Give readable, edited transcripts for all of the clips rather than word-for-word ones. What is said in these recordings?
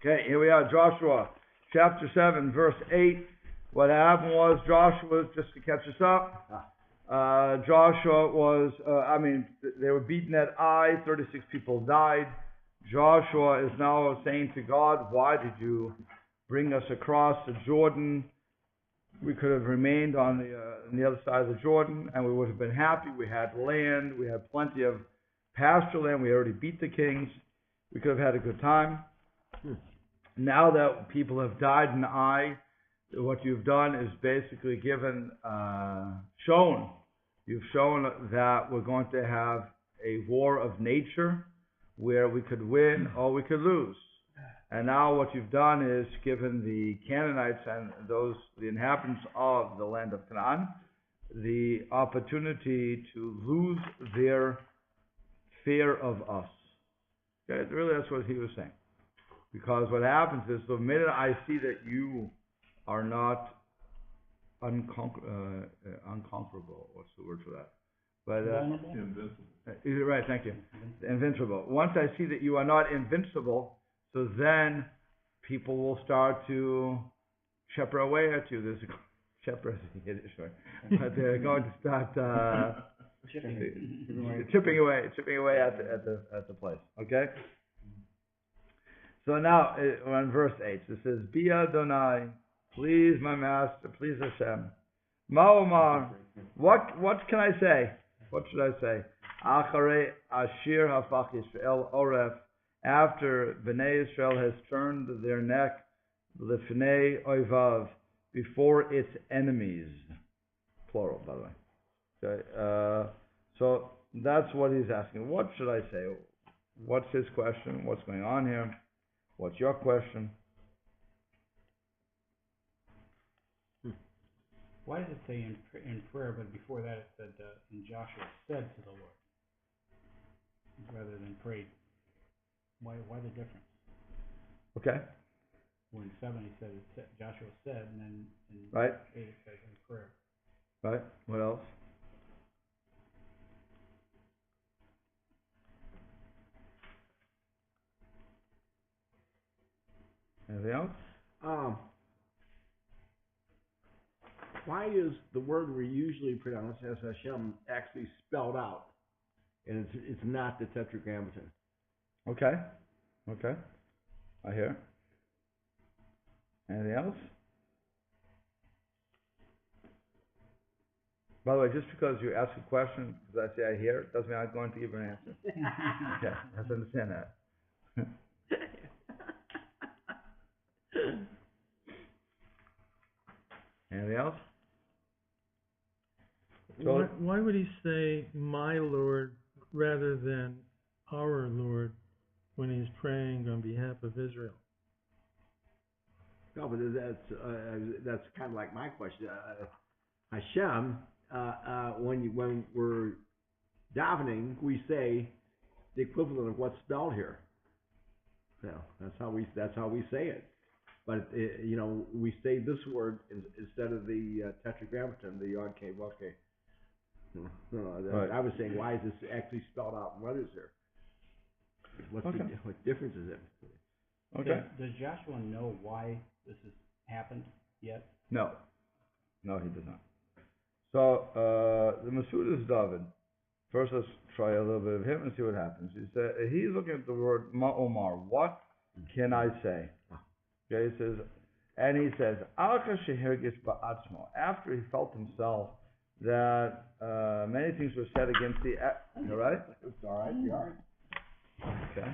Okay, here we are, Joshua, chapter 7, verse 8. What happened was Joshua, just to catch us up, Joshua was, they were beaten at Ai, 36 people died. Joshua is now saying to God, why did you bring us across the Jordan? We could have remained on the other side of the Jordan, and we would have been happy. We had land, we had plenty of pasture land, we already beat the kings. We could have had a good time. Now that people have died in Ai, what you've done is basically you've shown that we're going to have a war of nature where we could win or we could lose. And now what you've done is given the Canaanites and the inhabitants of the land of Canaan, the opportunity to lose their fear of us. Okay, really that's what he was saying. Because what happens is the minute I see that you are not unconquerable, what's the word for that? But invincible. Right, thank you. Invincible. Once I see that you are not invincible, so then people will start to shepherd away at you. There's a shepherd, but they're going to start chipping away at the place. Okay. So now on verse 8 it says, "Bi Adonai, please my master, please Hashem. Ma'omar, what can I say? What should I say? Acharei Ashir Hafach Yisrael Oref, after Bnei Israel has turned their neck, Lifnei Oivav, before its enemies." Plural, by the way. Okay, so that's what he's asking. What should I say? What's his question? What's going on here? What's your question? Why does it say in prayer, but before that it said, and Joshua said to the Lord, rather than prayed? Why the difference? Okay. Well, in 7 he said, Joshua said, and then in right. 8 it says in prayer. Right. What else? Anything else? Why is the word we usually pronounce as Hashem actually spelled out, and it's not the Tetragrammaton? Okay. I hear. Anything else? By the way, just because you ask a question, because I say I hear, doesn't mean I'm going to give you an answer. Okay, you have to understand that. Anything else? Why would he say my Lord rather than our Lord when he's praying on behalf of Israel? No, but that's kind of like my question. Hashem, when we're davening, we say the equivalent of what's spelled here. That's how we say it. But we say this word instead of the Tetragrammaton, the Yod K Vav K. Right. I was saying, why is this actually spelled out in letters here? What difference is it? Okay. Does Joshua know why this has happened yet? No, he does not. So the Masudas David. First, let's try a little bit of him and see what happens. He's looking at the word Ma'omar. What can I say? Okay, he says, after he felt himself that many things were said against the. You all right? It's all right. You all right? Okay.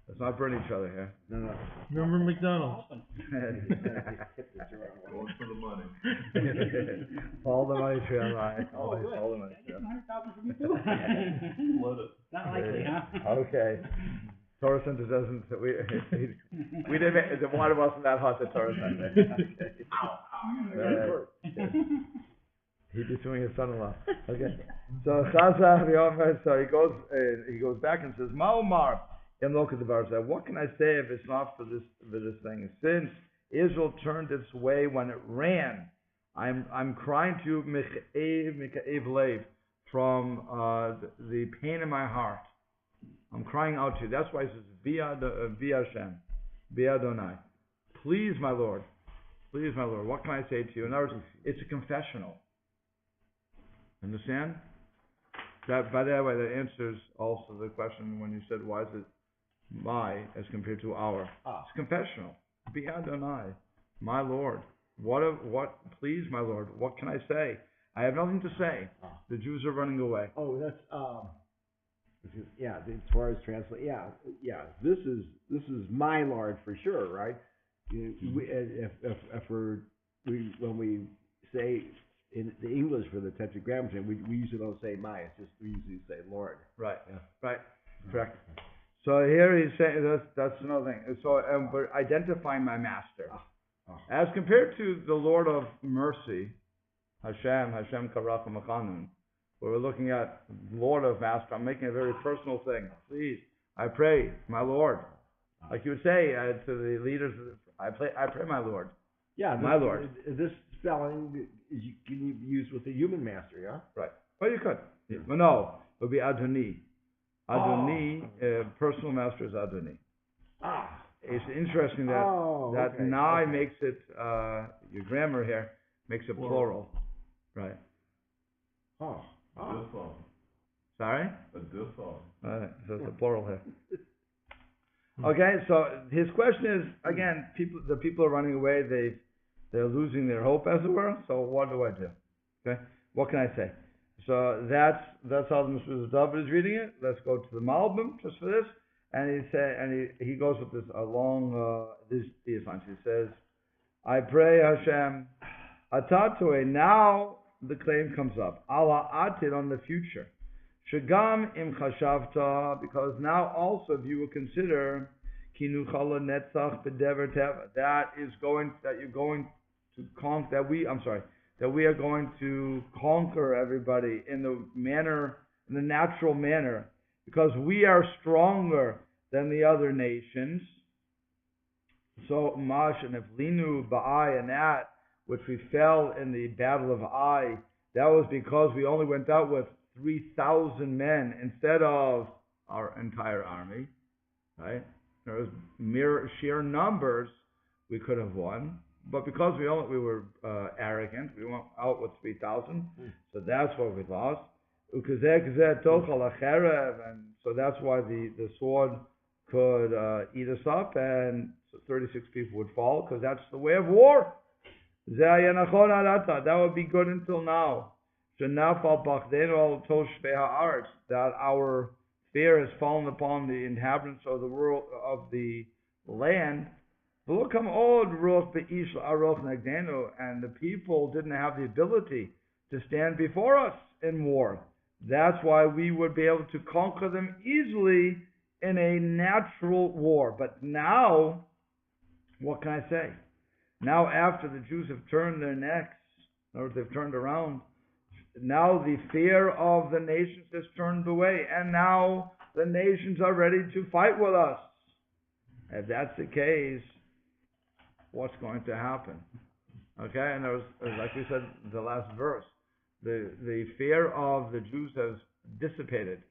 Let's not burn each other here. No. Remember McDonald's? Going for the money. All the money trail, right? Oh, good. All the money trail. 100,000 from you too. Not likely, huh? Okay. Torah Center doesn't. We didn't. The water wasn't that hot at Torah Center. Okay. He'd be suing his son-in-law. Okay. So he goes back and says, Ma'omar. What can I say if it's not for this thing? Since Israel turned its way when it ran, I'm crying to you, Mika'ev Lev, from the pain in my heart. I'm crying out to you. That's why he says, Via Hashem. Be'adonai. Please, my Lord. Please, my Lord. What can I say to you? In other words, it's a confessional. Understand? That, by that way, that answers also the question when you said, why is it my as compared to our? It's confessional. Be'adonai. My Lord. Please, my Lord. What can I say? I have nothing to say. The Jews are running away. Oh, that's as far as translate, this is my Lord for sure, right? When we say in the English for the Tetragrammaton, we usually don't say my. It's just we usually say Lord. Right. Yeah. Right. Correct. So here he's saying that's another thing. So we're identifying my master as compared to the Lord of mercy, Hashem Karach Machanun. We're looking at Lord of Master. I'm making a very personal thing. Please, I pray, my Lord. Like you would say to the leaders, I pray, my Lord. Yeah, my Lord. This spelling can be used with the human master, yeah? Right. Well, you could. Yeah. Well, no, it would be Adoni. Adoni, personal master is Adoni. It's interesting that Nai makes it, your grammar here makes it plural. Right. Sorry? A good song. So it's a plural here. Okay, so his question is, again, the people are running away, they're losing their hope, as it were, so what do I do? Okay, what can I say? So that's how the Mr. David is reading it. Let's go to the Malbim, just for this, and he goes with this along these lines. He says, I pray Hashem, Atatue, now the claim comes up, Allah Atir, on the future. Shagam im chashavta, because now also if you will consider kinuchala netzach b'dever teva, that we are going to conquer everybody in the natural manner, because we are stronger than the other nations. So Mash and Iflinu Ba'ai, and that which we fell in the battle of Ai, that was because we only went out with 3,000 men instead of our entire army, right? There was sheer numbers we could have won, but because we were arrogant, we went out with 3,000, so that's what we lost. And so that's why the sword could eat us up, and so 36 people would fall, because that's the way of war. That would be good until now. That our fear has fallen upon the inhabitants of the world, of the land. And the people didn't have the ability to stand before us in war. That's why we would be able to conquer them easily in a natural war. But now, what can I say? Now, after the Jews have turned their necks, or they've turned around, now the fear of the nations has turned away, and now the nations are ready to fight with us. If that's the case, what's going to happen? Okay, and there was, like we said, the last verse, the fear of the Jews has dissipated.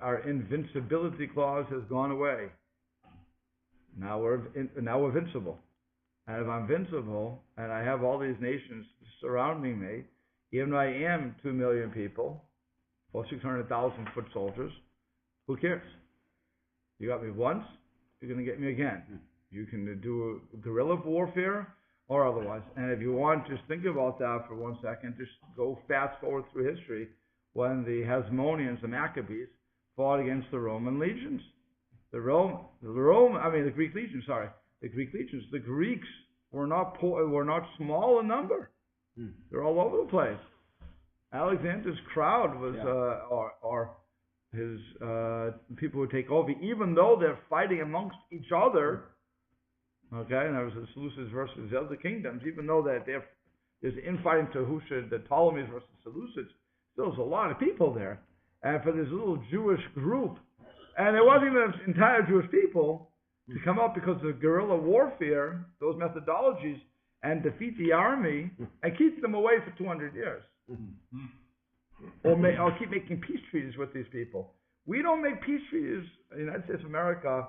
Our invincibility clause has gone away. Now we're invincible. And if I'm invincible, and I have all these nations surrounding me, even though I am 2 million people, or 600,000 foot soldiers, who cares? You got me once, you're going to get me again. You can do guerrilla warfare or otherwise. And if you want, just think about that for 1 second. Just go fast forward through history when the Hasmoneans, the Maccabees, fought against the Roman legions. The Greek legions, sorry. The Greek legions. The Greeks were not small in number. They're all over the place. Alexander's crowd was, or his people who take over, even though they're fighting amongst each other. Okay, and there was the Seleucids versus the other kingdoms. Even though that there's infighting to who should, the Ptolemies versus Seleucids, still there's a lot of people there. And for this little Jewish group, and it wasn't even an entire Jewish people, to come up because of guerrilla warfare, those methodologies, and defeat the army and keep them away for 200 years. Or keep making peace treaties with these people. We don't make peace treaties in the United States of America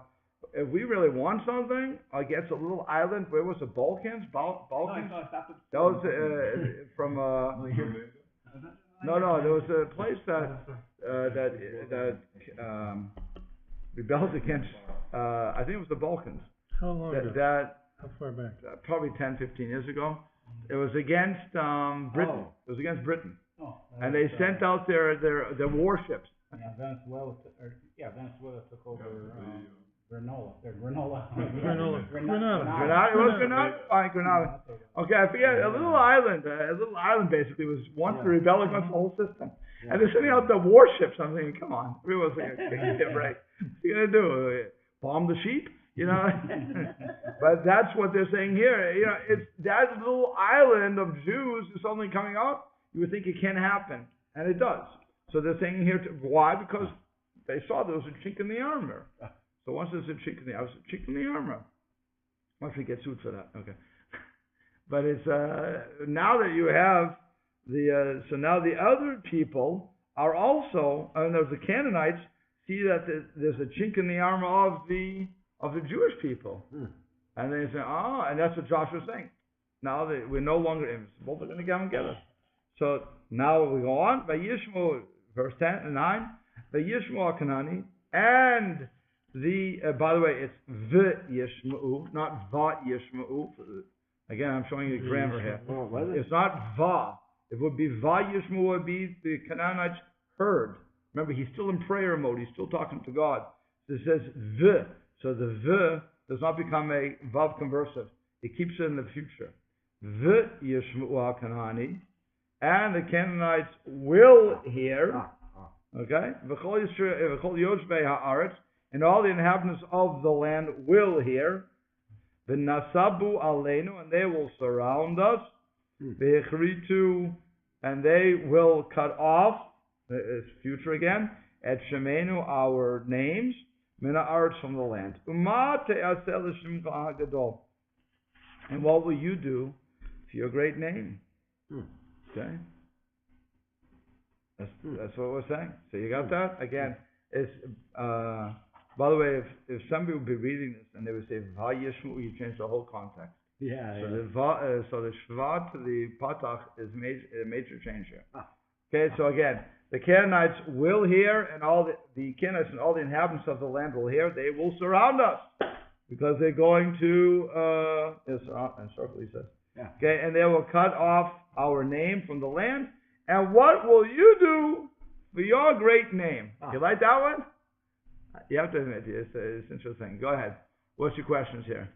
if we really want something, I guess a little island. Where was the Balkans? Balkans. That was from. No, there was a place that rebelled against. I think it was the Balkans. How long ago? How far back? Probably 10, 15 years ago. It was against Britain. Oh. It was against Britain, that and they was, sent out their warships. Venezuela took over Granola. Granada. Grenada. It was Grenada. Fine, Grenada. Okay, I forget. A little island basically was once the rebel against the whole system. Yeah. And they're sending out the warships. I'm thinking, come on, we was like a break. What are you gonna do? Bomb the sheep? You know? But that's what they're saying here. You know, it's that little island of Jews is suddenly coming out. You would think it can't happen, and it does. So they're saying here, why? Because they saw there was a chink in the armor. So once there's a chink in the armor. Once we get sued for that, okay. But it's now that you have so now the other people are also, and there's the Canaanites see that there's a chink in the armor of the Jewish people, and they say, and that's what Joshua's saying. Now that we're no longer invincible, they're going to come get us. So now we go on. Vayishmu, verse 10 and 9. Vayishmu Kanani, and by the way, it's v'yishmu, not va-yishmu. Again, I'm showing you grammar here. It's not va. It would be va-yishmu, would be the Canaanites heard. Remember, he's still in prayer mode. He's still talking to God. So it says v. So the v does not become a vav conversive. It keeps it in the future. V'yishmu Kanani, and the Canaanites will hear. Okay? V'chol yoshvei ha'aretz, and all the inhabitants of the land will hear. V'nasabu aleinu, and they will surround us. V'echritu, and they will cut off, it's future again, et shemenu, our names, mina aretz, from the land. Uma te'aseh l'shemcha ha'gadol, and what will you do for your great name? Okay? That's what we're saying. So you got that? Again, it's, by the way, if somebody would be reading this and they would say, Vayishmu, you change the whole context. Yeah. So the Shvat to the Patach is a major change here. Okay, so again, the Canaanites will hear, and all the Canaanites and all the inhabitants of the land will hear. They will surround us because they're going to encircle, he says. Yeah. Okay, and they will cut off our name from the land. And what will you do for your great name? You like that one? You have to admit, it's interesting. Go ahead. What's your questions here?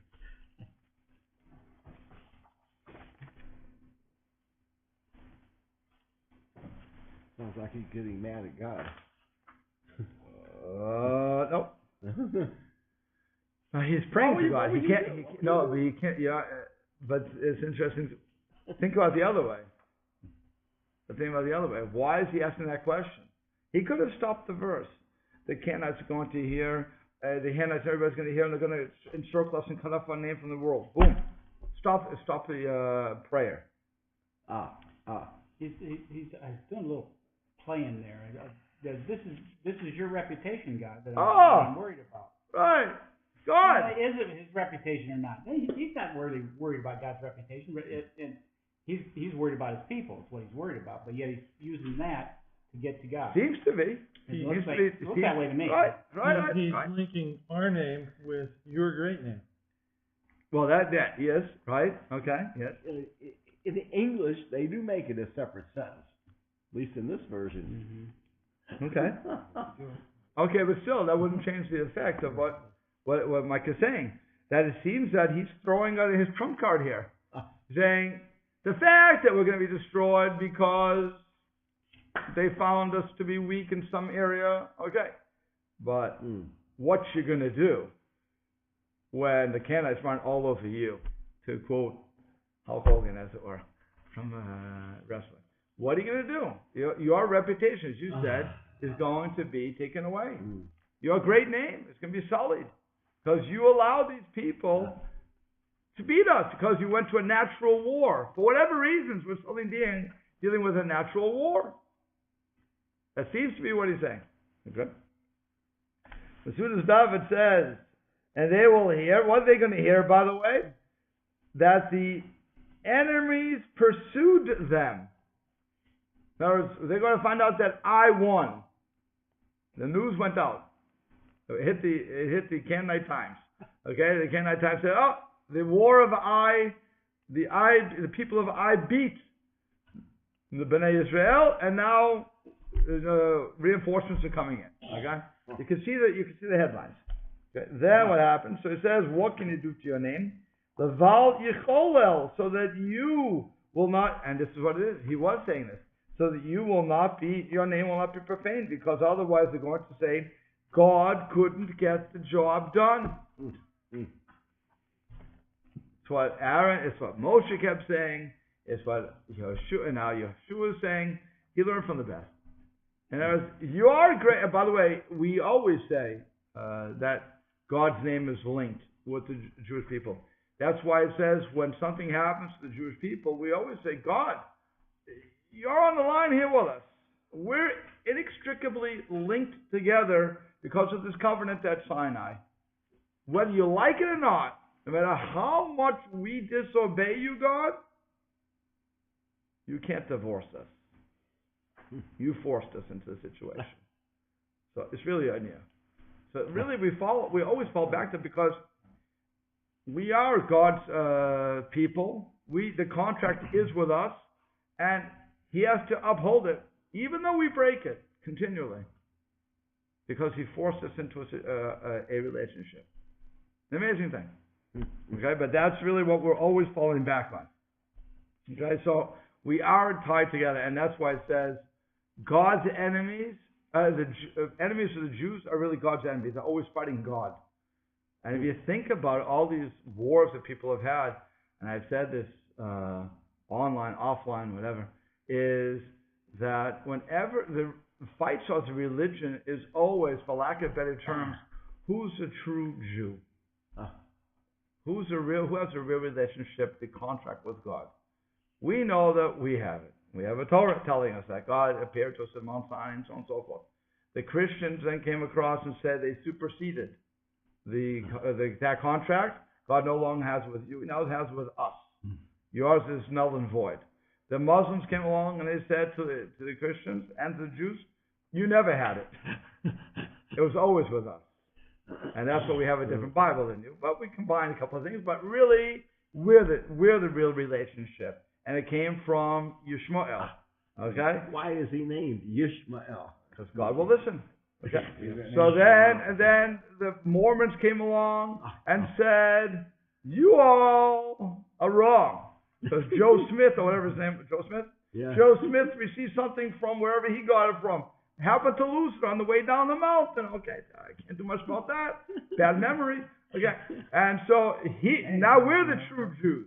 Sounds like he's getting mad at God. No. He's praying to God. He can't. But he can't. Yeah, but it's interesting. Think about the other way. Why is he asking that question? He could have stopped the verse. The Canaanites are going to hear. The Hanites, everybody's going to hear, and they're going to encircle us and cut off our name from the world. Boom. Stop the prayer. He's doing a little play in there. This is your reputation, God, that I'm worried about. Right. God. Is it his reputation or not? He's not really worried about God's reputation, but he's worried about his people. It's what he's worried about. But yet he's using that to get to God. Seems to be. It looks that way to me. Right. He's linking our name with your great name. Well, that yes, right, okay, yes. In English, they do make it a separate sentence, at least in this version. Mm-hmm. Okay. Okay, but still, that wouldn't change the effect of what Mike is saying. That it seems that he's throwing out his trump card here, saying the fact that we're going to be destroyed because they found us to be weak in some area, okay. But what you going to do when the Canaanites run all over you, to quote Hulk Hogan, as it were, from wrestling? What are you going to do? Your reputation, as you said, is going to be taken away. Your great name is going to be sullied because you allowed these people to beat us because you went to a natural war. For whatever reasons, we're still dealing with a natural war. That seems to be what he's saying. Okay? As soon as David says, And they will hear, what are they going to hear, by the way? That the enemies pursued them. In other words, they're going to find out that I won. The news went out. It hit the Canaanite Times. Okay, the Canaanite Times said, oh, the war of the people of Ai beat the Bnei Israel, and now reinforcements are coming in. Okay, you can see the headlines. Okay. Then what happens? So it says, what can you do to your name? Leval yicholel, so that you will not, and this is what it is. He was saying this, so that you will not be, your name will not be profaned, because otherwise they're going to say God couldn't get the job done. It's what Aaron, it's what Moshe kept saying, it's what Yeshua, now Yeshua is saying. He learned from the best. And you are great. By the way, we always say that God's name is linked with the Jewish people. That's why it says when something happens to the Jewish people, we always say, God, you're on the line here with us. We're inextricably linked together because of this covenant at Sinai. Whether you like it or not, no matter how much we disobey you, God, you can't divorce us. You forced us into the situation. So it's really on you. So really we always fall back to it, because we are God's people. The contract is with us, and He has to uphold it, even though we break it continually, because He forced us into a relationship. An amazing thing. Okay, but that's really what we're always falling back on. Okay, so we are tied together, and that's why it says God's enemies, the enemies of the Jews are really God's enemies. They're always fighting God. And if you think about all these wars that people have had, and I've said this online, offline, whatever, is that whenever the fight towards religion is always, for lack of better terms, who's a true Jew? Who has a real relationship, the contract with God? We know that we have it. We have a Torah telling us that God appeared to us at Mount Sinai and so on and so forth. The Christians then came across and said they superseded that contract. God no longer has it with you, now it has it with us. Yours is null and void. The Muslims came along and they said to the Christians and to the Jews, you never had it. It was always with us. And that's why we have a different Bible than you. But we combine a couple of things. But really, we're the real relationship. And it came from Yishmael. Okay? Why is he named Yishmael? Because God will listen. Okay. So then the Mormons came along and said, you all are wrong. Because Joe Smith, or whatever his name was, Joe Smith? Yeah. Joe Smith received something from wherever he got it from. Happened to lose it on the way down the mountain. Okay, I can't do much about that. Bad memory. Okay. And so now we're the true Jews.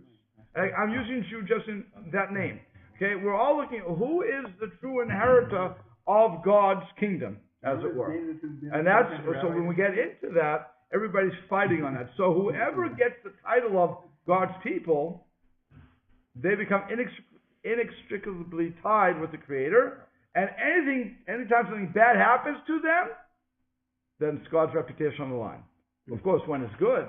I'm using Jew just in that name. Okay, we're all looking at who is the true inheritor of God's kingdom, as it were. And that's, so when we get into that, everybody's fighting on that. So whoever gets the title of God's people, they become inextricably tied with the Creator. And anytime something bad happens to them, then it's God's reputation on the line. Of course, when it's good,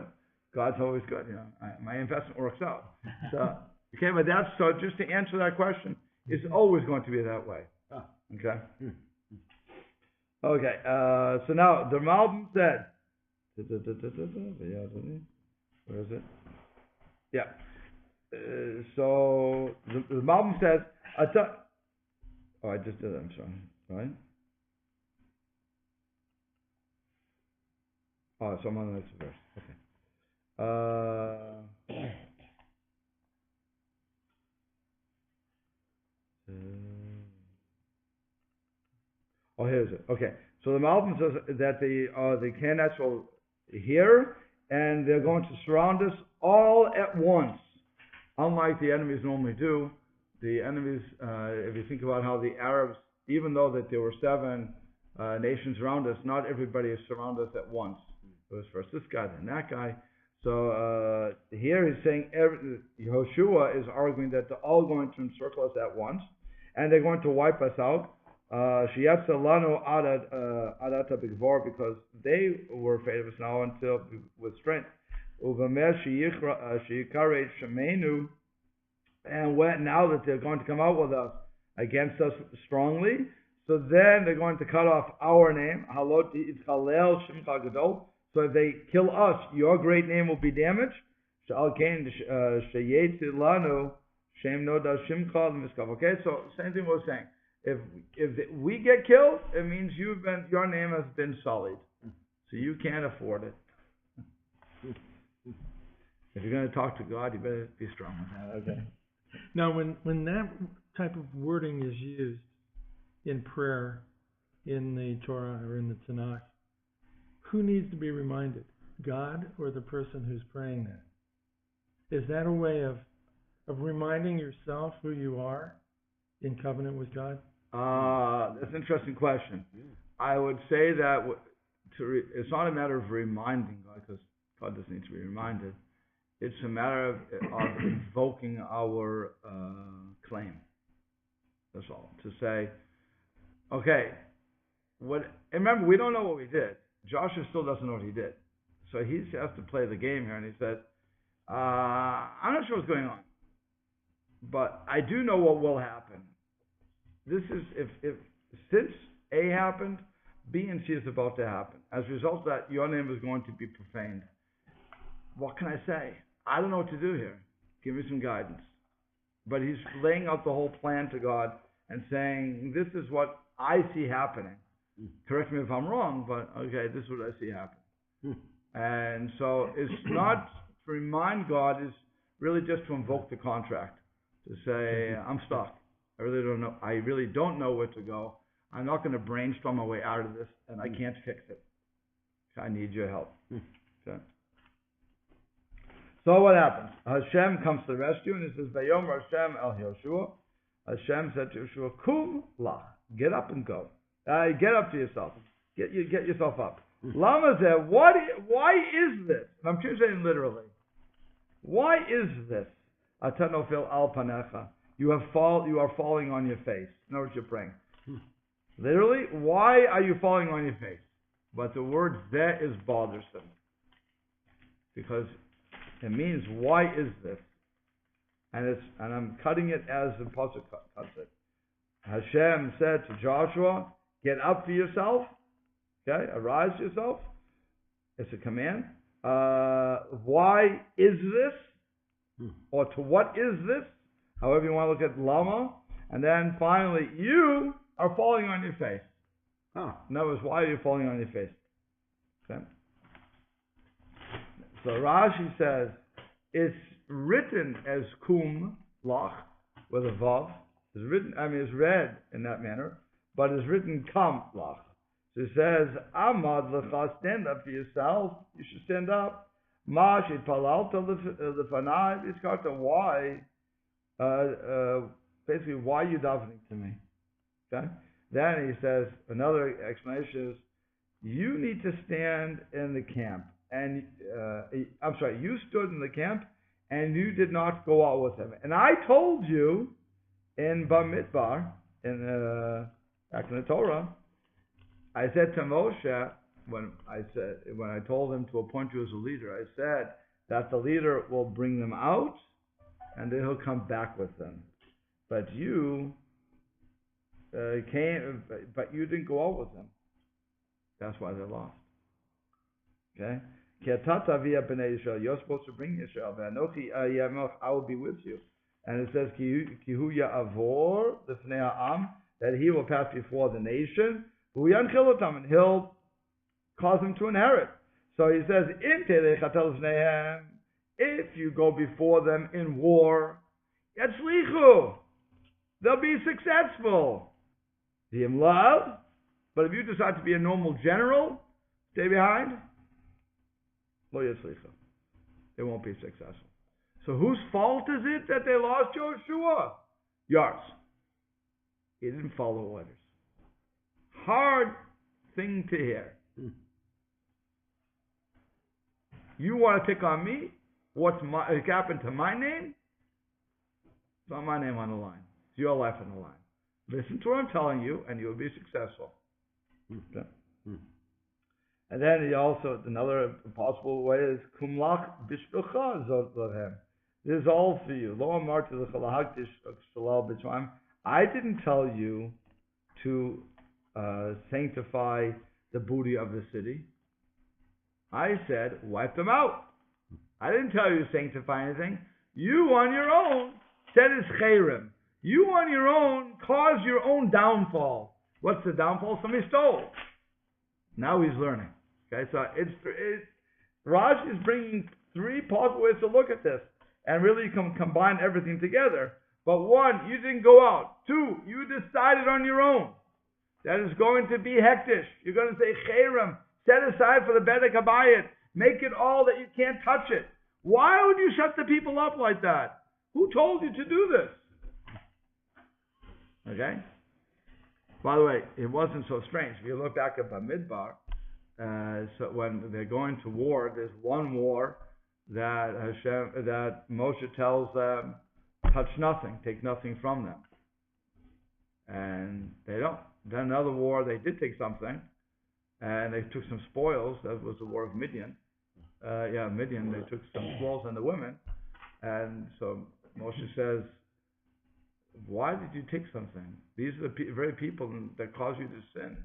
God's always good. You know, my investment works out. So, okay, but that's, so just to answer that question, it's always going to be that way. Okay. Okay. So now the Malbim said, where is it? Yeah. So the Malbim says, oh, I just did it. I'm sorry. Right? Oh, so I'm on the next verse. Okay. Oh, here's it. Okay. So the Malbim says that the Canaanites will hear, and they're going to surround us all at once. Unlike the enemies normally do, the enemies, if you think about how the Arabs, even though that there were 7 nations around us, not everybody is surrounded us at once. It was first this guy, then that guy. So here he's saying, Yehoshua is arguing that they're all going to encircle us at once, and they're going to wipe us out. Sheyatza lanu adat b'gvor, because they were afraid of us now until with strength. Uvamer sheyikarei shemenu, and now that they're going to come out with us against us strongly, so then they're going to cut off our name. Halot yitzchalel shimcha gadol. So if they kill us, your great name will be damaged. Shal kain sheyetzi lanu shem noda shimcha l'miskav. Okay, so same thing we're saying. If we get killed, it means your name has been sullied, so you can't afford it. If you're going to talk to God, you better be strong. Okay. Now, when that type of wording is used in prayer, in the Torah or in the Tanakh, who needs to be reminded? God or the person who's praying that? Is that a way of reminding yourself who you are in covenant with God? That's an interesting question. I would say that it's not a matter of reminding God, because God doesn't need to be reminded. It's a matter of invoking our claim. That's all. To say, okay, and remember, we don't know what we did. Joshua still doesn't know what he did. So he has to play the game here, and he said, I'm not sure what's going on, but I do know what will happen. This is, since A happened, B and C is about to happen. As a result of that, your name is going to be profaned. What can I say? I don't know what to do here. Give me some guidance. But he's laying out the whole plan to God and saying, this is what I see happening. Correct me if I'm wrong, but okay, this is what I see happen. And so it's not to remind God, is really just to invoke the contract. To say, I'm stuck. I really don't know where to go. I'm not going to brainstorm my way out of this, and I can't fix it. I need your help. Okay. So what happens? Hashem comes to the rescue, and he says, Vayomer Hashem el Yoshua. Hashem said to Yoshua, Kum lach, get up and go. Get up to yourself. Get yourself up. Lama said, why is this? And I'm translating literally. Why is this? Atanofil al panecha. You are falling on your face. In other words, you're praying. Literally, why are you falling on your face? But the word zeh is bothersome. Because it means, why is this? And I'm cutting it as the pasuk cuts it. Hashem said to Joshua, get up for yourself. Okay, arise yourself. It's a command. Why is this? Or to what is this? However you want to look at lama. And then finally, you are falling on your face. In other words, why are you falling on your face? Okay. So Rashi says, it's written as kum lach with a vav. It's read in that manner, but it's written kam lach. So it says, Amad lecha, stand up for yourself. You should stand up. Ma shepalalta lefanai iskarta. Why? Basically, why are you davening to me? Okay. Then he says, another explanation is, you need to stand in the camp. And you stood in the camp and you did not go out with him. And I told you in Bamidbar, back in the Torah, I said to Moshe, when I told him to appoint you as a leader, I said that the leader will bring them out and then he'll come back with them. But you but you didn't go out with them. That's why they're lost. Okay? You're supposed to bring Yisrael. I will be with you. And it says, that he will pass before the nation, and he'll cause them to inherit. So he says, if you go before them in war, they'll be successful. But if you decide to be a normal general, stay behind, they won't be successful. So whose fault is it that they lost Joshua? Yours. He didn't follow orders. Hard thing to hear. You want to pick on me? What's happened to my name? It's not my name on the line. It's your life on the line. Listen to what I'm telling you, and you'll be successful. Okay? And then he also, another possible way is, Kumlach bishvilcha zot lahem. This is all for you. Lo amarti lecha lahakdish shalal b'shmaim. I didn't tell you to sanctify the booty of the city. I said, wipe them out. I didn't tell you to sanctify anything. You on your own said it's chayrim. You on your own caused your own downfall. What's the downfall? Somebody stole. Now he's learning. Okay, so Raj is bringing three possible ways to look at this, and really you can combine everything together. But one, you didn't go out. Two, you decided on your own that it's going to be hektish. You're going to say chayrim, set aside for the bedek habayit, make it all that you can't touch it. Why would you shut the people up like that? Who told you to do this? Okay. By the way, it wasn't so strange. If you look back at Bamidbar, so when they're going to war, there's one war that Moshe tells them, touch nothing, take nothing from them, and they don't. Then another war, they did take something, and they took some spoils. That was the war of Midian. Midian. They took some spoils and the women, and so Moshe says, why did you take something? These are the very people that caused you to sin,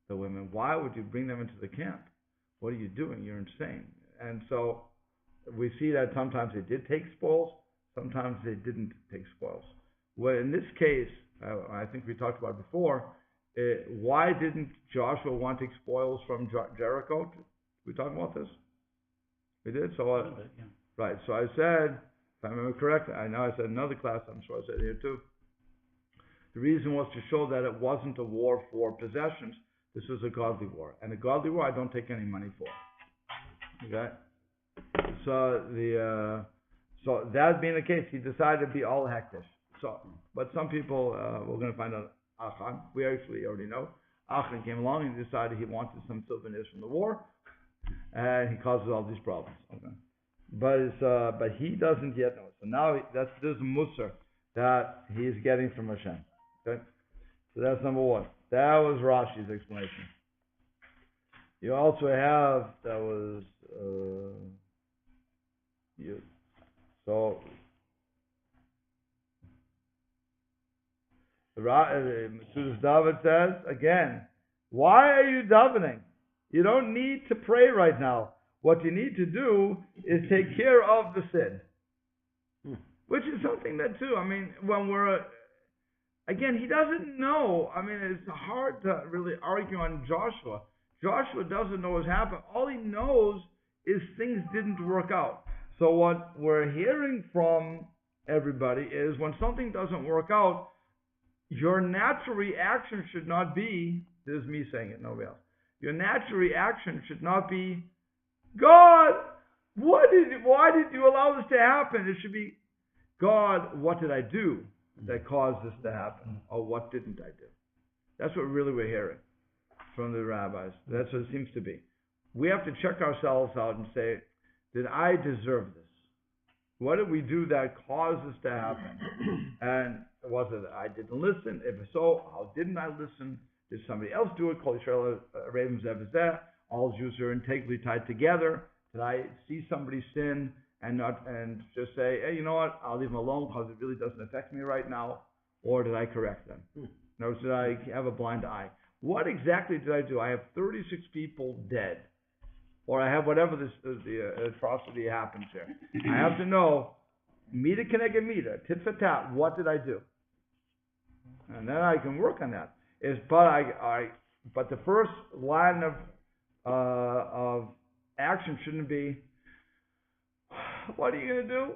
the women. Why would you bring them into the camp? What are you doing? You're insane. And so we see that sometimes they did take spoils, sometimes they didn't take spoils. Well, in this case, I think we talked about it before, why didn't Joshua want to take spoils from Jericho? Did we talk about this? We did? So, yeah. Right. So I said, if I remember correctly, I know I said in another class, I'm sure I said here too, the reason was to show that it wasn't a war for possessions. This was a godly war. And a godly war I don't take any money for. Okay? So so that being the case, he decided to be all hektish. So, but some people, we're going to find out Achan, we actually already know. Achan came along and decided he wanted some souvenirs from the war, and he causes all these problems. Okay? But he doesn't yet know. So now there's a musar that he's getting from Hashem. Okay? So that's number one. That was Rashi's explanation. You also have, that was, so, Metzudas David says, again, why are you davening? You don't need to pray right now. What you need to do is take care of the sin. Which is something that too, I mean, when we're, again, he doesn't know. I mean, it's hard to really argue on Joshua. Joshua doesn't know what's happened. All he knows is things didn't work out. So what we're hearing from everybody is when something doesn't work out, your natural reaction should not be, this is me saying it, nobody else. Your natural reaction should not be, God, why did you allow this to happen? It should be, God, what did I do that caused this to happen? Or what didn't I do? That's what really we're hearing from the rabbis. That's what it seems to be. We have to check ourselves out and say, did I deserve this? What did we do that caused this to happen? And was it I didn't listen? If so, how didn't I listen? Did somebody else do it? Kol Yisrael Ravens Evazeh. All Jews are integrally tied together. Did I see somebody sin and just say, hey, you know what? I'll leave them alone because it really doesn't affect me right now. Or did I correct them? No, did I have a blind eye? What exactly did I do? I have 36 people dead. Or I have whatever the atrocity happens here. I have to know, mita keneged mita, tit for tat, what did I do? And then I can work on that. But the first line of action shouldn't be, what are you going to do?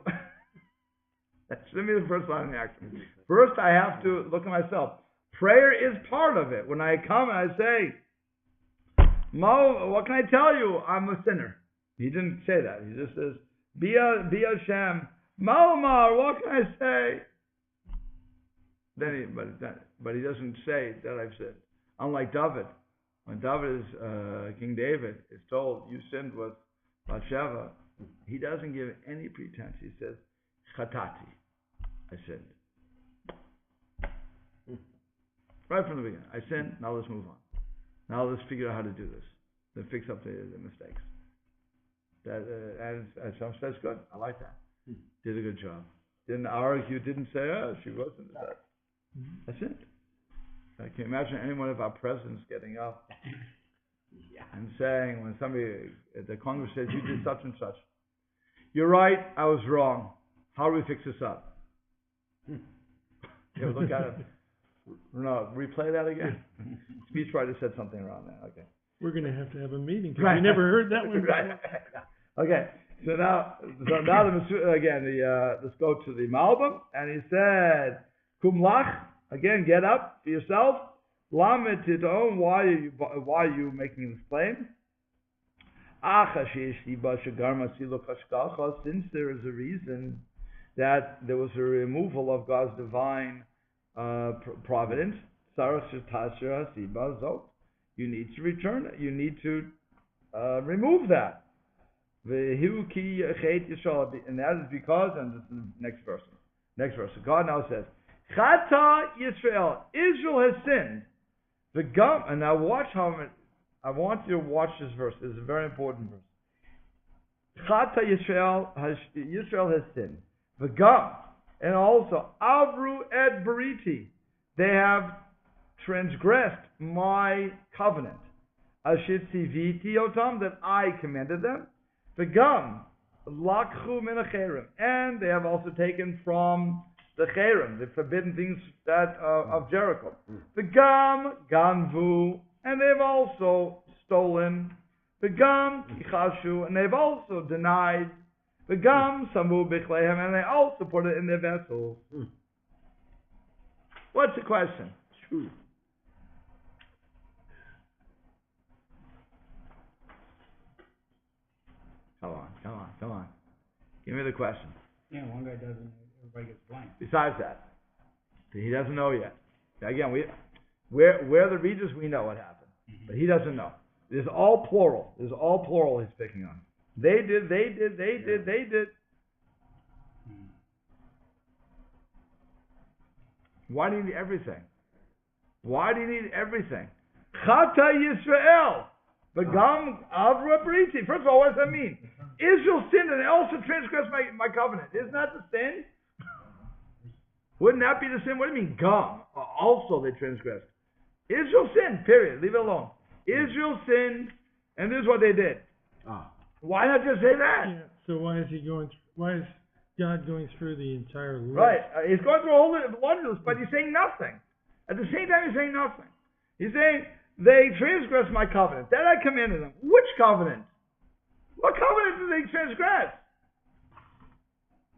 That shouldn't be the first line of action. First, I have to look at myself. Prayer is part of it. When I come and I say, Mo, what can I tell you? I'm a sinner. He didn't say that. He just says, Be Hashem. Mo, what can I say? But he doesn't say that I've sinned. Unlike David. When David is, King David is told, you sinned with Bathsheba, he doesn't give any pretense. He says, Chatati, I sinned. Right from the beginning. I sinned, now let's move on. Now let's figure out how to do this. Then fix up the mistakes. And Hashem says, good, I like that. Did a good job. Didn't argue, didn't say, oh, she wasn't that. That's it. I can imagine any one of our presidents getting up and saying, when somebody at the Congress says, you did such and such, you're right, I was wrong. How do we fix this up? You ever look at it? No, replay that again. Speechwriter said something around that. Okay. We're going to have a meeting because we never heard that one. Right. Okay. So now let's go to the Malbim, and he said, "Kum lach." Again, get up for yourself. Lamed tidon. Why are you making this claim? Since there is a reason that there was a removal of God's divine providence, you need to return it. You need to remove that. And that is because, and this is the next verse. God now says, Chata Yisrael, Israel has sinned. And now watch I want you to watch this verse. This is a very important verse. Chata Yisrael has sinned. V'gam, and also Avru et Bariti, they have transgressed my covenant. Ashit tziviti otam, that I commanded them. V'gam, lakchu min hacherim, and they have also taken from the cherim, the forbidden things that of Jericho. V'gam ganvu, and they've also stolen. V'gam kichashu, and they've also denied. V'gam samu b'chleihem, and they also put it in their vessels. What's the question? True. Come on. Give me the question. Yeah, one guy doesn't, everybody gets blank. Besides that, he doesn't know yet. Again, we're the readers, we know what happened. But he doesn't know. This is all plural. He's picking on. They did. Why do you need everything? Chata Yisrael. V'gam Avru Bariti. First of all, what does that mean? Israel sinned and they also transgressed my covenant. Isn't that the sin? Wouldn't that be the sin? What do you mean, gam? Also they transgressed. Israel sinned, period. Leave it alone. Israel sinned, and this is what they did. Why not just say that? Yeah. So why is God going through the entire list? Right. He's going through a whole laundry list, but he's saying nothing. At the same time, he's saying nothing. He's saying, they transgressed my covenant. That I commanded them. Which covenant? What covenant did they transgress?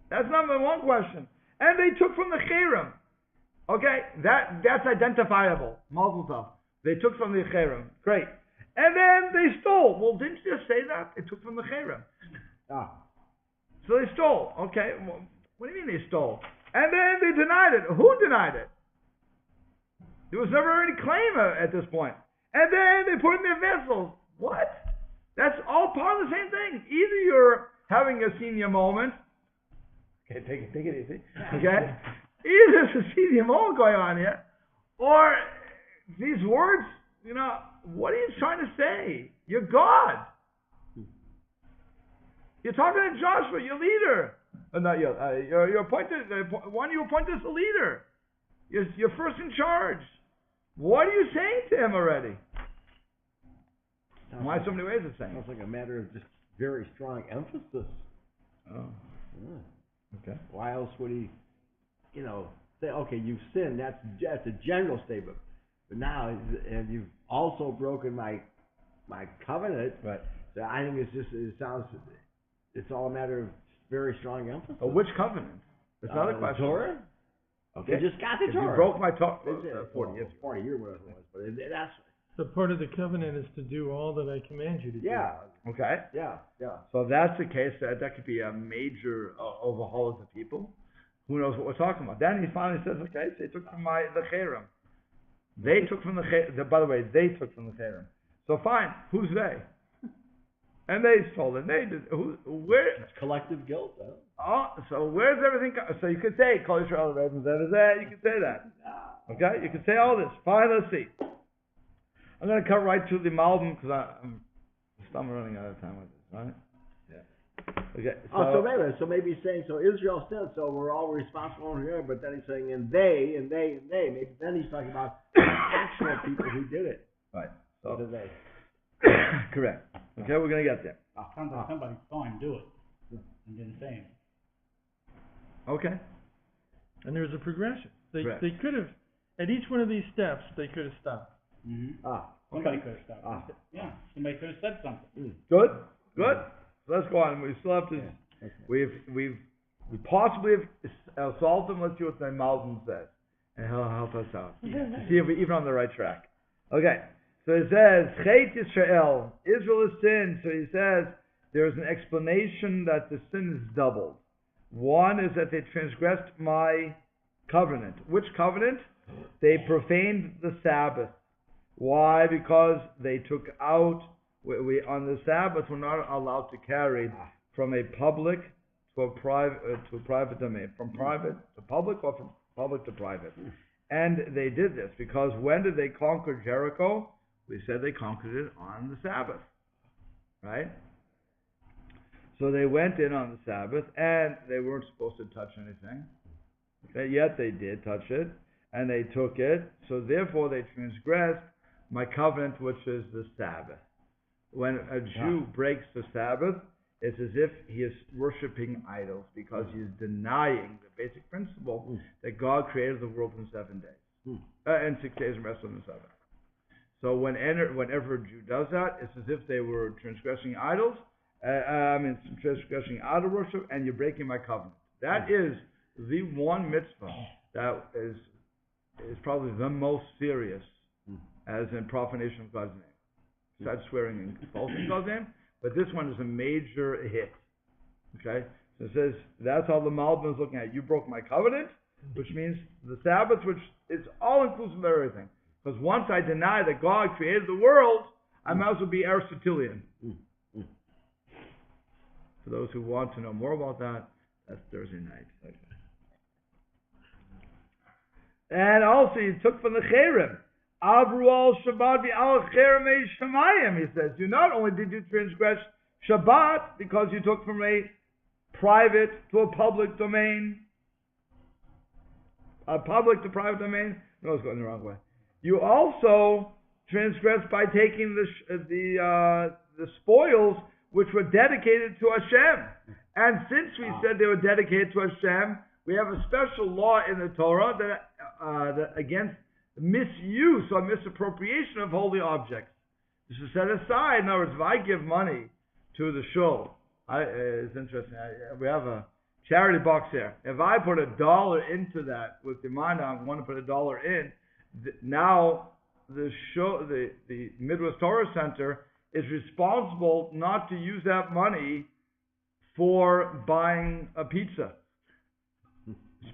That's number one question. And they took from the Cherem. Okay, that's identifiable. Mazel tov. They took from the Cherem. Great. And then they stole. Well, didn't you just say that? They took from the Cherem. So they stole. Okay, well, what do you mean they stole? And then they denied it. Who denied it? There was never any claim at this point. And then they put it in their vessels. What? That's all part of the same thing. Either you're having a senior moment. Okay, take it easy. Okay? Either there's a senior moment going on here, or these words, what are you trying to say? You're God. You're talking to Joshua, your leader. Not you're appointed, one you appointed as a leader. You're first in charge. What are you saying to him already? Why so many ways of saying? Sounds like a matter of just very strong emphasis. Oh. Yeah. Okay. Why else would he, say, okay, you've sinned. That's a general statement. But now, and you've also broken my covenant. Right. So I think it's all a matter of very strong emphasis. Oh, which covenant? That's another question. Torah? Okay, just got the Torah. You broke my Torah. 40 years. 40 years, whatever it was. But that's... So part of the covenant is to do all that I command you to do. Yeah. Okay. Yeah. So if that's the case, that could be a major overhaul of the people. Who knows what we're talking about? Then he finally says, okay, so they took from the Cherem. They took from the Cherem. By the way, they took from the Cherem. So fine, who's they? And they stole it. They did. Where? It's collective guilt, though. Oh, so where's everything? So you could say, Kol Yisrael Ravens, that is that. You could say that. Okay, you can say all this. Fine, let's see. I'm going to cut right to the Malbim because I'm running out of time with this, right? Yeah. Okay. So wait a minute. So maybe he's saying, so Israel sinned, so we're all responsible here, but then he's saying, and they. Maybe then he's talking about actual people who did it. Right. So What are they? correct. Okay, we're going to get there. Sounds like somebody saw him do it and didn't say anything. Okay. And there's a progression. They Correct. could have, at each one of these steps, they could have stopped. Mm-hmm. Somebody could have stopped. Yeah, somebody could have said something. Good. Good. So let's go on. We still have to. Okay. We possibly have solved them. Let's see what the Malbim says, and he'll help us out. See if we're even on the right track. Okay. So it says, Chet Yisrael, Israel has sinned. So he says there's an explanation that the sin is doubled. One is that they transgressed my covenant. Which covenant? They profaned the Sabbath. Why? Because they took out, we on the Sabbath we're not allowed to carry from a public to a private domain, from private to public or from public to private. And they did this because when did they conquer Jericho? We said they conquered it on the Sabbath, right? So they went in on the Sabbath and they weren't supposed to touch anything. Okay, yet they did touch it and they took it. So therefore they transgressed my covenant, which is the Sabbath. When a Jew breaks the Sabbath, it's as if he is worshiping idols because he's denying the basic principle that God created the world in 7 days. And 6 days and rested on the seventh. So whenever a Jew does that, it's as if they were transgressing idols, transgressing idol worship, and you're breaking my covenant. That is the one mitzvah that is probably the most serious as in profanation of God's name. Besides swearing and falsing God's name, but this one is a major hit. Okay? So it says, that's how the Malbim is looking at it. You broke my covenant, which means the Sabbath, which is all inclusive of everything. Because once I deny that God created the world, I might as well be Aristotelian. For those who want to know more about that, that's Thursday night. Okay. And also, he took from the Cherem. Avru al Shabbat al Cherem Shemayim, he says. You not only did you transgress Shabbat because you took from a private to a public domain, a public to private domain. No, it's going the wrong way. You also transgressed by taking the spoils which were dedicated to Hashem. And since we said they were dedicated to Hashem, we have a special law in the Torah that against misuse or misappropriation of holy objects. This is set aside. In other words, if I give money to the shul, it's interesting. We have a charity box here. If I put $1 into that with the mind, I want to put $1 in. Now the Midwest Torah Center is responsible not to use that money for buying a pizza.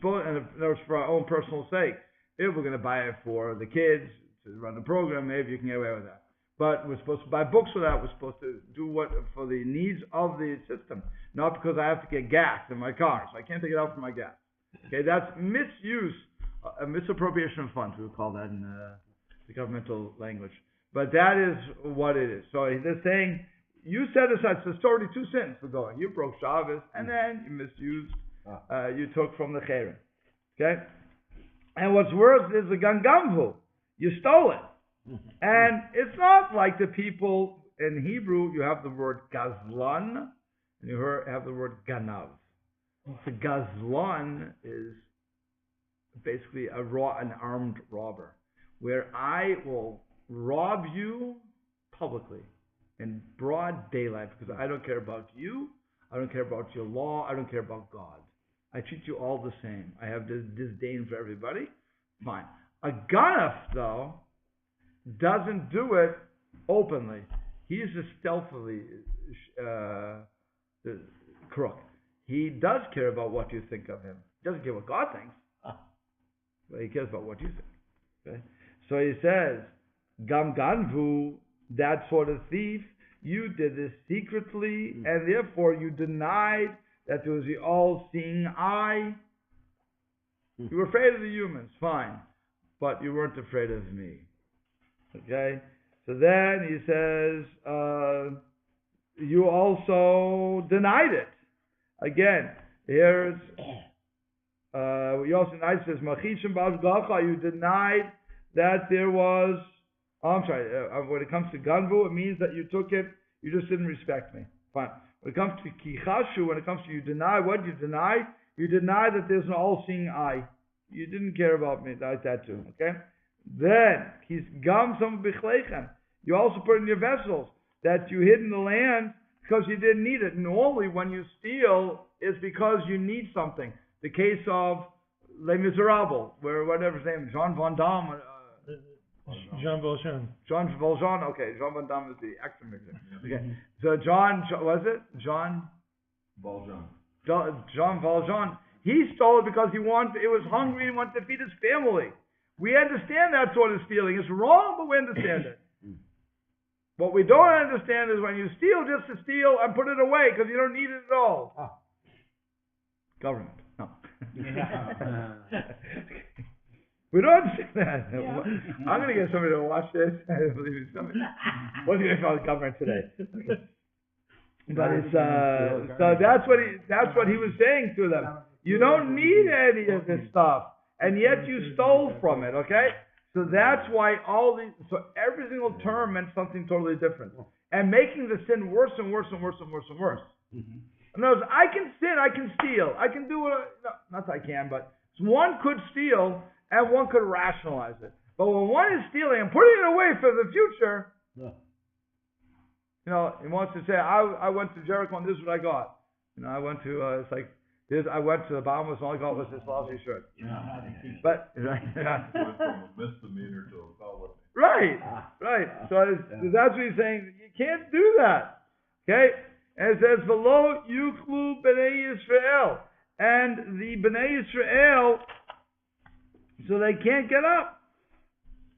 And for our own personal sake. If we're going to buy it for the kids to run the program, maybe you can get away with that. But we're supposed to buy books for that. We're supposed to do what for the needs of the system, not because I have to get gas in my car, so I can't take it out for my gas. Okay, that's misuse, misappropriation of funds. We would call that in the governmental language. But that is what it is. So they're saying you set aside. So it's already two sins for going. You broke Shabbos, and then you misused. You took from the Cherem. Okay. And what's worse is the gangamvu. You stole it. And it's not like the people in Hebrew, you have the word gazlan, and you have the word ganav. The gazlan is basically an armed robber, where I will rob you publicly in broad daylight because I don't care about you, I don't care about your law, I don't care about God. I treat you all the same. I have this disdain for everybody. Fine. A ganaf, though, doesn't do it openly. He's a stealthily crook. He does care about what you think of him. He doesn't care what God thinks, but he cares about what you think. Okay? So he says, Gam ganvu, that sort of thief, you did this secretly, and therefore you denied that there was the all-seeing eye. You were afraid of the humans, fine. but you weren't afraid of me. Okay? So then he says, you also denied it. Again, here's, you also denied, it says, Machishim B'Ashgacha, you denied that there was, when it comes to Ganvu, it means that you took it, you just didn't respect me. Fine. When it comes to Kichashu, when it comes to you deny, what do you deny? You deny that there's an all-seeing eye. You didn't care about me like that too, okay? Then, he's gam some bichlechem. You also put in your vessels that you hid in the land because you didn't need it. Normally, when you steal, it's because you need something. The case of Les Miserables, where whatever his name, Jean Van Damme. Jean Valjean. Jean Valjean. Okay, Jean Van Damme is the actor mixer. Okay, so John was it Jean Valjean. Jean Valjean. He stole it because it was hungry and wanted to feed his family. We understand that sort of stealing. It's wrong, but we understand it. What we don't understand is when you steal just to steal and put it away because you don't need it at all. Ah. Government. No. We don't understand that. Yeah. I'm going to get somebody to watch this. I believe it's somebody. What's going to call the government today? But it's so that's what he was saying to them. You don't need any of this stuff, and yet you stole from it. Okay, so that's why every single term meant something totally different, and making the sin worse and worse and worse and worse and worse. In other words, I can sin, I can steal, I can do not that I can, but one could steal and one could rationalize it. But when one is stealing and putting it away for the future. You know, he wants to say, I went to Jericho and this is what I got. You know, I went to, I went to the Bahamas and all I got was this lousy shirt. But, right. Went from a misdemeanor to a felony. Right. So that's what he's saying. You can't do that. Okay? And it says, V'lo yuchlu b'nei Yisrael. And the b'nei Yisrael, so they can't get up.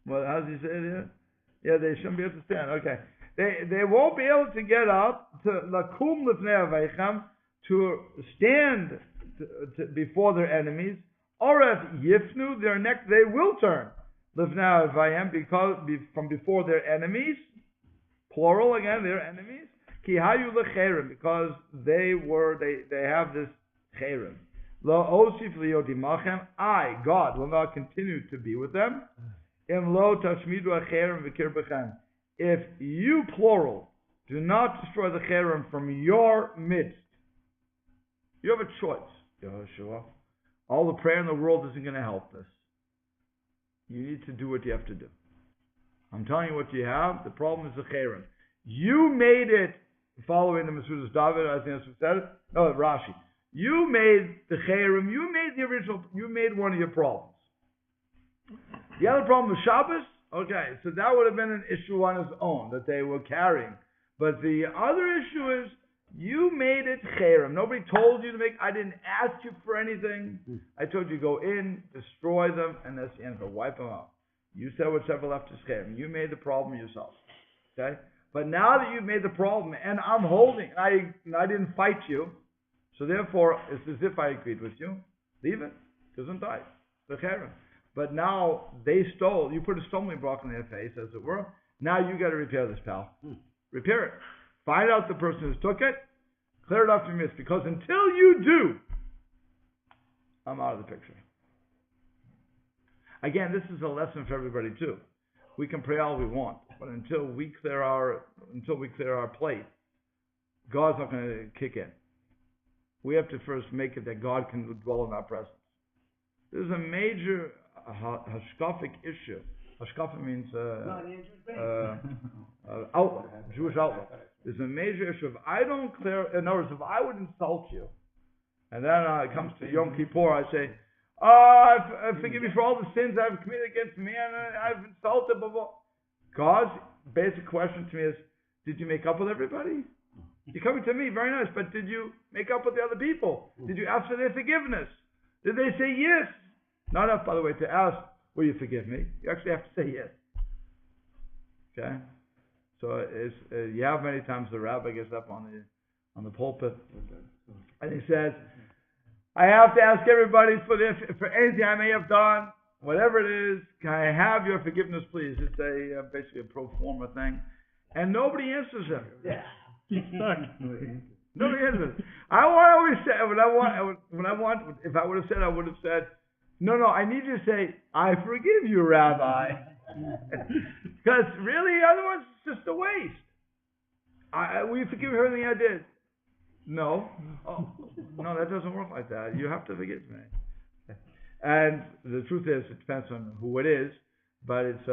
Well, how does he say it here? Yeah, they shouldn't be able to stand. Okay. They won't be able to get up to lakum lifnei aveichem, to stand before their enemies, or if yifnu, their neck they will turn lifnei avayim, because from before their enemies, plural again, their enemies, ki hayu lecherim, because they have this cherim. Lo osif liyodimachem, I, God, will not continue to be with them. Im lo tashmidu acherim v'kir bechem. If you, plural, do not destroy the cherem from your midst, you have a choice, Yehoshua. All the prayer in the world isn't going to help this. You need to do what you have to do. I'm telling you what you have. The problem is the cherem. You made it, following the Masudas David, I think that's what said it. No, Rashi. You made the cherem. You made the original. You made one of your problems. The other problem was Shabbos. Okay, so that would have been an issue on its own that they were carrying. But the other issue is you made it cherem. Nobody told you to make. I didn't ask you for anything. I told you go in, destroy them, and that's the end of it. Wipe them out. You said whatever left is cherem. You made the problem yourself. Okay, but now that you've made the problem, and I'm holding, I didn't fight you, so therefore it's as if I agreed with you. Leave it. Doesn't die. The cherem. But now they stole. You put a stumbling block in their face, as it were. Now you got to repair this, pal. Repair it. Find out the person who took it. Clear it off your midst. Because until you do, I'm out of the picture. Again, this is a lesson for everybody too. We can pray all we want, but until we clear our plate, God's not going to kick in. We have to first make it that God can dwell in our presence. There's a major hashkafic issue. Hashkafa means outlook, Jewish outlook. There's a major issue. If I don't clear, in other words, if I would insult you, and then it comes to Yom Kippur, I say, forgive me for all the sins I've committed against me, and I've insulted, blah, blah. God's basic question to me is, did you make up with everybody? You're coming to me, very nice, but did you make up with the other people? Did you ask for their forgiveness? Did they say yes? Not enough, by the way, to ask, will you forgive me? You actually have to say yes. Okay? So you have many times the rabbi gets up on the pulpit and he says, I have to ask everybody for anything I may have done. whatever it is, can I have your forgiveness, please? It's basically a pro forma thing. And nobody answers him. Yeah. He's stuck. Nobody answers. I always say, if I would have said, I would have said, no, I need you to say, I forgive you, Rabbi. Because really, otherwise it's just a waste. Will you forgive everything I did? No. Oh, no, that doesn't work like that. You have to forgive me. And the truth is, it depends on who it is, but it's,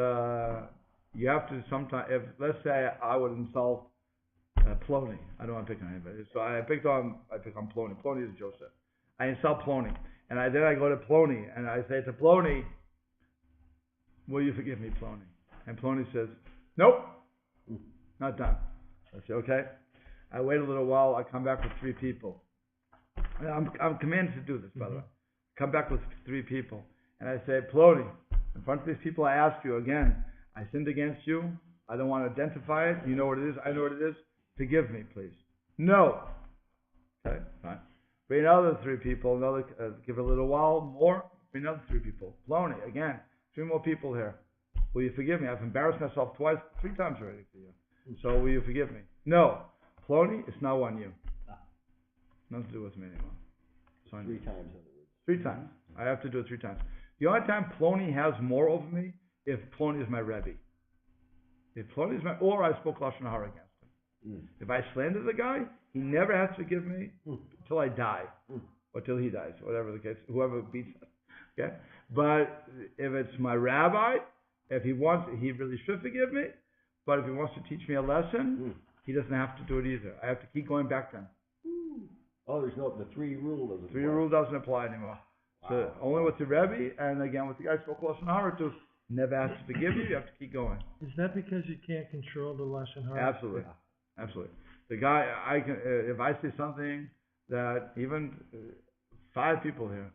you have to sometimes, let's say I would insult Plony. I don't want to pick on anybody. So I pick on Plony. Plony is Joseph. I insult Plony. And then I go to Plony, and I say to Plony, will you forgive me, Plony? And Plony says, nope, not done. I say, okay. I wait a little while. I come back with 3 people. And I'm commanded to do this, by the way. Come back with 3 people. And I say, Plony, in front of these people, I ask you again, I sinned against you. I don't want to identify it. You know what it is. I know what it is. Forgive me, please. No. Okay, fine. Bring another 3 people. Give it a little while more. Bring another 3 people. Plony, again. 3 more people here. Will you forgive me? I've embarrassed myself 3 times already for you. So will you forgive me? No. Plony, it's now on you. Nothing to do with me anymore. It's on 3 you. times, in other words. 3 times. I have to do it 3 times. The only time Plony has more over me, if Plony is my Rebbe. If Plony is or I spoke Lashon Hara against him. If I slander the guy, he never has to forgive me until I die. Or till he dies, whatever the case, whoever beats us. Okay? But if it's my rabbi, if he wants, he really should forgive me. But if he wants to teach me a lesson, he doesn't have to do it either. I have to keep going back to him. Oh, the 3 rule doesn't apply. 3 rule doesn't apply anymore. Wow. So only with the Rebbe, and again with the guy spoke Lashon Hara to never has to forgive you. You have to keep going. Is that because you can't control the Lashon Hara? Absolutely, absolutely. The guy, I can if I say something that even 5 people here,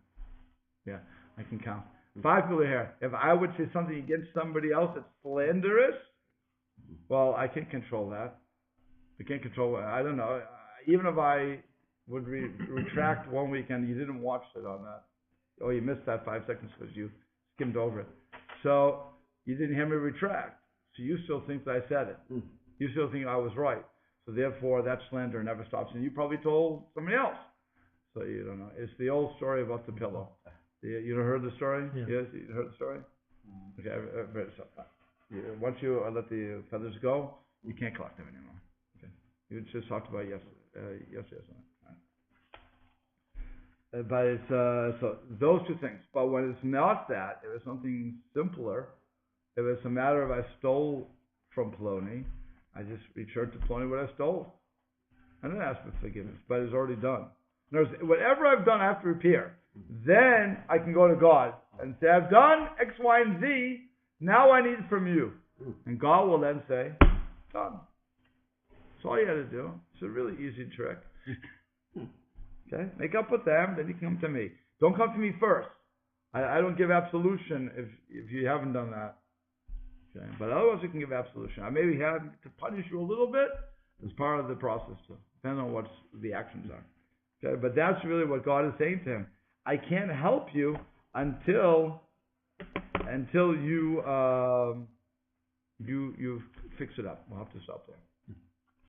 yeah, I can count 5 people here. If I would say something against somebody else that's slanderous, well, I can't control that. I can't control. I don't know. Even if I would retract one weekend, you didn't watch it on that. Oh, you missed that 5 seconds because you skimmed over it. So you didn't hear me retract. So you still think that I said it. You still think I was right. So therefore, that slander never stops. And you probably told somebody else. So you don't know. It's the old story about the pillow. You heard the story? Yeah. Yes, you heard the story? Okay, I've heard it. Once you let the feathers go, you can't collect them anymore. Okay, you just talked about yesterday. But it's so those 2 things. But when it's not that, if it's something simpler, if it's a matter of I stole from Plony, I just return to Plony what I stole. I didn't ask for forgiveness, but it's already done. In other words, whatever I've done, I have to repair. Then I can go to God and say, I've done X, Y, and Z. Now I need it from you. And God will then say, done. That's all you had to do. It's a really easy trick. Okay? Make up with them, then you can come to me. Don't come to me first. I don't give absolution if you haven't done that. Okay? But otherwise you can give absolution. I maybe have to punish you a little bit as part of the process too. Depending on what the actions are. Okay? But that's really what God is saying to him. I can't help you until you you fix it up. We'll have to stop there.